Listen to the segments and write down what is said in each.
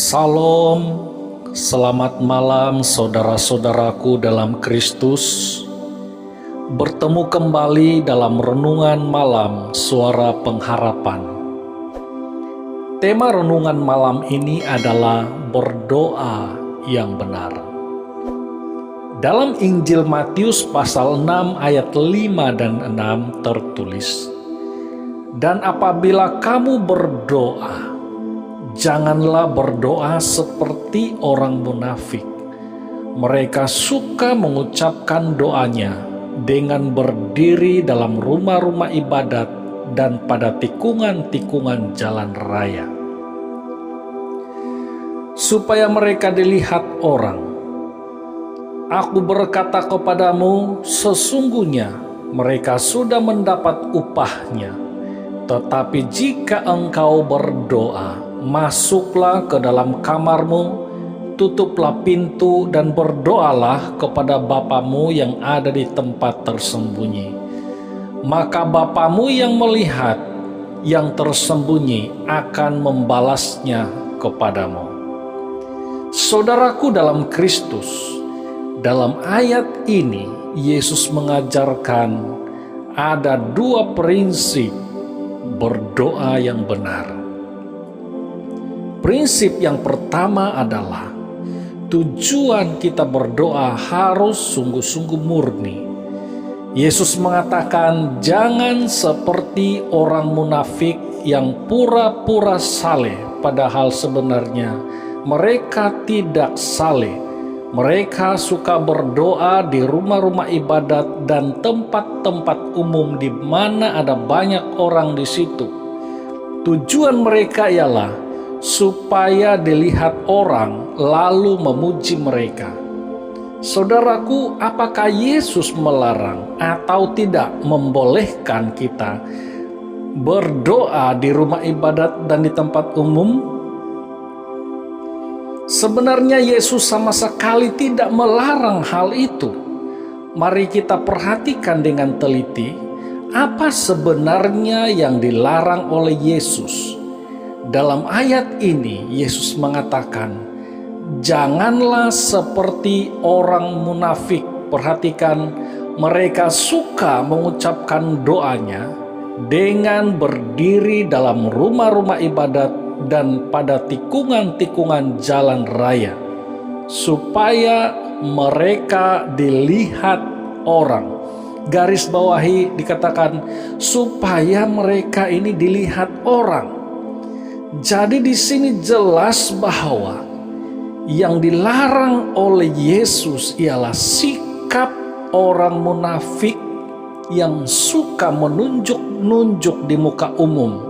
Salam, selamat malam saudara-saudaraku dalam Kristus. Bertemu kembali dalam renungan malam Suara Pengharapan. Tema renungan malam ini adalah berdoa yang benar. Dalam Injil Matius pasal 6 ayat 5 dan 6 tertulis, "Dan apabila kamu berdoa, janganlah berdoa seperti orang munafik. Mereka suka mengucapkan doanya dengan berdiri dalam rumah-rumah ibadat dan pada tikungan-tikungan jalan raya, supaya mereka dilihat orang. Aku berkata kepadamu, sesungguhnya mereka sudah mendapat upahnya. Tetapi jika engkau berdoa, masuklah ke dalam kamarmu, tutuplah pintu dan berdoalah kepada Bapamu yang ada di tempat tersembunyi. Maka Bapamu yang melihat yang tersembunyi akan membalasnya kepadamu." Saudaraku dalam Kristus, dalam ayat ini Yesus mengajarkan ada dua prinsip berdoa yang benar. Prinsip yang pertama adalah tujuan kita berdoa harus sungguh-sungguh murni. Yesus mengatakan jangan seperti orang munafik yang pura-pura saleh, padahal sebenarnya mereka tidak saleh. Mereka suka berdoa di rumah-rumah ibadat dan tempat-tempat umum di mana ada banyak orang di situ. Tujuan mereka ialah supaya dilihat orang lalu memuji mereka. Saudaraku, apakah Yesus melarang atau tidak membolehkan kita berdoa di rumah ibadat dan di tempat umum? Sebenarnya Yesus sama sekali tidak melarang hal itu. Mari kita perhatikan dengan teliti apa sebenarnya yang dilarang oleh Yesus. Dalam ayat ini Yesus mengatakan, janganlah seperti orang munafik. Perhatikan, mereka suka mengucapkan doanya dengan berdiri dalam rumah-rumah ibadat dan pada tikungan-tikungan jalan raya, supaya mereka dilihat orang. Garis bawahi dikatakan supaya mereka ini dilihat orang. Jadi di sini jelas bahwa yang dilarang oleh Yesus ialah sikap orang munafik yang suka menunjuk-nunjuk di muka umum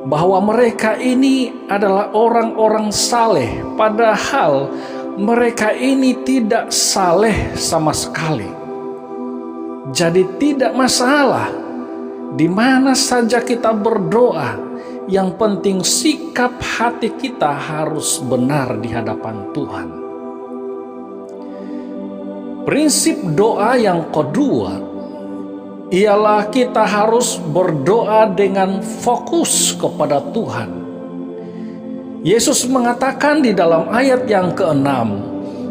bahwa mereka ini adalah orang-orang saleh, padahal mereka ini tidak saleh sama sekali. Jadi tidak masalah di mana saja kita berdoa, yang penting sikap hati kita harus benar di hadapan Tuhan. Prinsip doa yang kedua ialah kita harus berdoa dengan fokus kepada Tuhan. Yesus mengatakan di dalam ayat yang ke-6,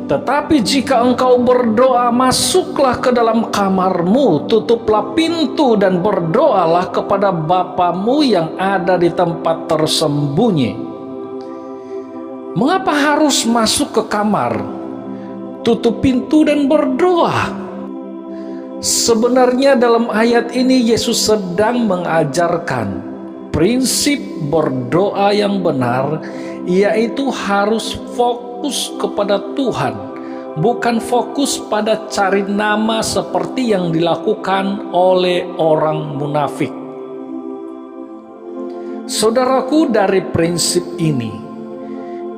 "Tetapi jika engkau berdoa, masuklah ke dalam kamarmu, tutuplah pintu dan berdoalah kepada Bapamu yang ada di tempat tersembunyi." Mengapa harus masuk ke kamar, tutup pintu dan berdoa? Sebenarnya dalam ayat ini Yesus sedang mengajarkan prinsip berdoa yang benar, yaitu harus fokus kepada Tuhan, bukan fokus pada cari nama seperti yang dilakukan oleh orang munafik. Saudaraku, dari prinsip ini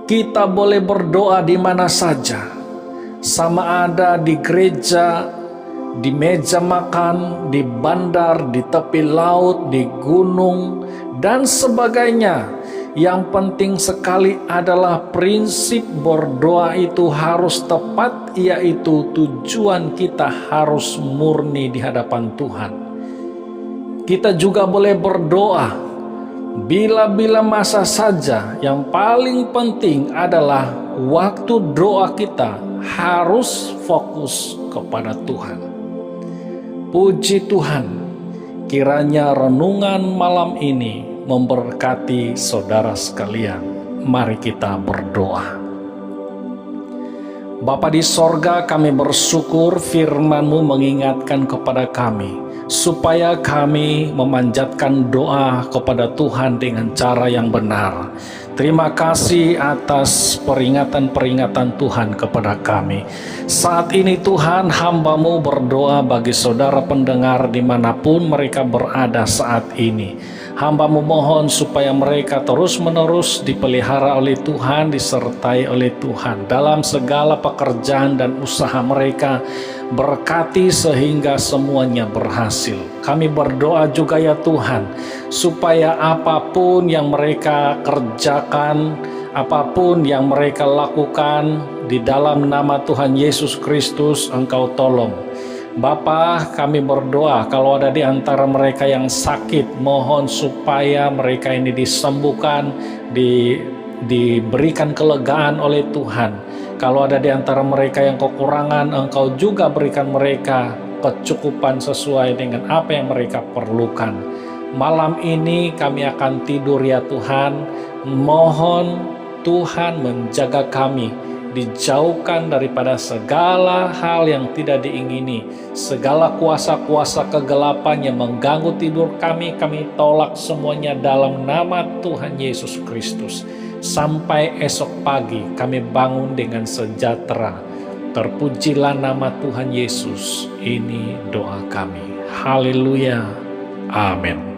kita boleh berdoa di mana saja, sama ada di gereja, di meja makan, di bandar, di tepi laut, di gunung, dan sebagainya. Yang penting sekali adalah prinsip berdoa itu harus tepat, yaitu tujuan kita harus murni di hadapan Tuhan. Kita juga boleh berdoa bila-bila masa saja, yang paling penting adalah waktu doa kita harus fokus kepada Tuhan. Puji Tuhan, kiranya renungan malam ini memberkati saudara sekalian. Mari kita berdoa. Bapa di sorga, kami bersyukur firman-Mu mengingatkan kepada kami, supaya kami memanjatkan doa kepada Tuhan dengan cara yang benar. Terima kasih atas peringatan-peringatan Tuhan kepada kami. Saat ini Tuhan, hamba-Mu berdoa bagi saudara pendengar dimanapun mereka berada saat ini. Hamba-Mu mohon supaya mereka terus-menerus dipelihara oleh Tuhan, disertai oleh Tuhan dalam segala pekerjaan dan usaha mereka. Berkati sehingga semuanya berhasil. Kami berdoa juga ya Tuhan, supaya apapun yang mereka kerjakan, apapun yang mereka lakukan, di dalam nama Tuhan Yesus Kristus Engkau tolong. Bapa, kami berdoa kalau ada di antara mereka yang sakit, mohon supaya mereka ini disembuhkan, diberikan kelegaan oleh Tuhan. Kalau ada di antara mereka yang kekurangan, Engkau juga berikan mereka kecukupan sesuai dengan apa yang mereka perlukan. Malam ini kami akan tidur ya Tuhan, mohon Tuhan menjaga kami, dijauhkan daripada segala hal yang tidak diingini, segala kuasa-kuasa kegelapan yang mengganggu tidur kami tolak semuanya dalam nama Tuhan Yesus Kristus. Sampai esok pagi kami bangun dengan sejahtera. Terpujilah nama Tuhan Yesus. Ini doa kami. Haleluya. Amin.